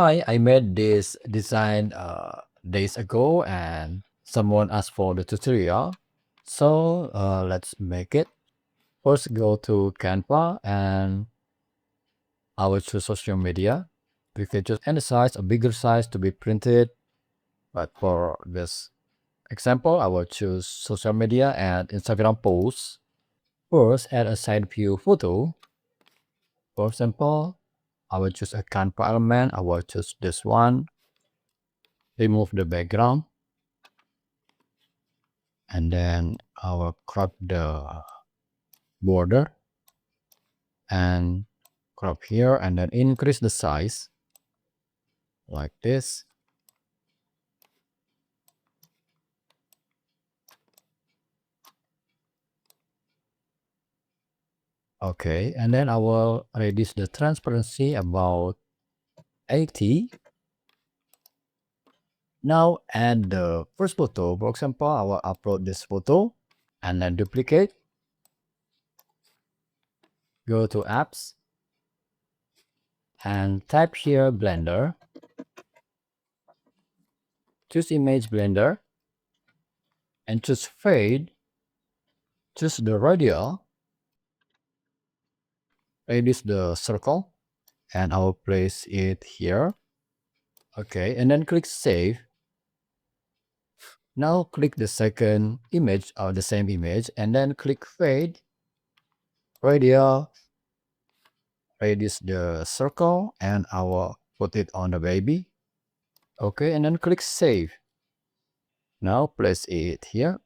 Hi, I made this design days ago and someone asked for the tutorial. So let's make it. First go to Canva and I will choose social media. We can choose any size, a bigger size to be printed. But for this example, I will choose social media and Instagram posts. First, add a side view photo. For example, I will choose a Canva element. I will choose this one. Remove the background. And then I will crop the border and crop here and then increase the size like this. Okay, and then I will reduce the transparency about 80. Now add the first photo. For example, I will upload this photo and then duplicate. Go to apps and type here Blender. Choose image Blender and choose fade. Choose the radial. Reduce the circle and I will place it here. Okay, and then click save. Now click the second image or the same image and then click fade, radial, reduce the circle and I will put it on the baby. Okay, and then click save. Now place it here.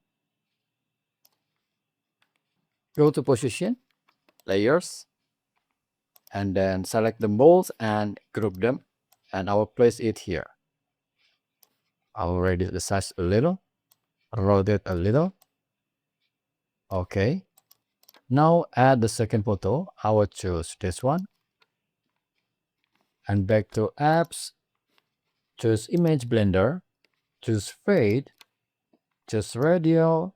Go to position, layers, and then select the molds and group them. And I will place it here. I will reduce the size a little, rotate a little. Okay. Now add the second photo. I will choose this one. And back to apps, choose image blender, choose fade, choose radial,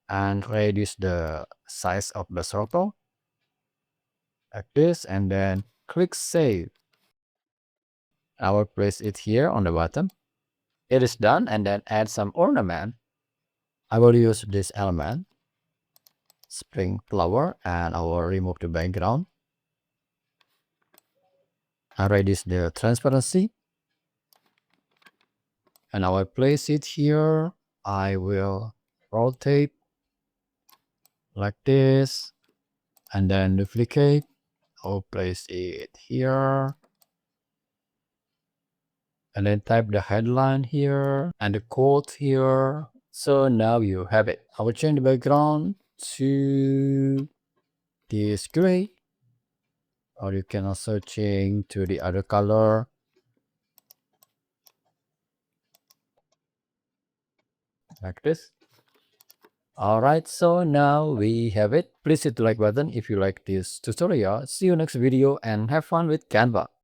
and reduce the size of the circle like this, and then click save. I will place it here on the bottom. It is done, and then add some ornament. I will use this element, spring flower, and I will remove the background. I reduce the transparency, and I will place it here. I will rotate like this, and then duplicate. I'll place it here. And then type the headline here and the quote here. So now you have it. I will change the background to this gray, or you can also change to the other color like this. Alright, so now we have it. Please hit the like button if you like this tutorial. See you next video and have fun with Canva.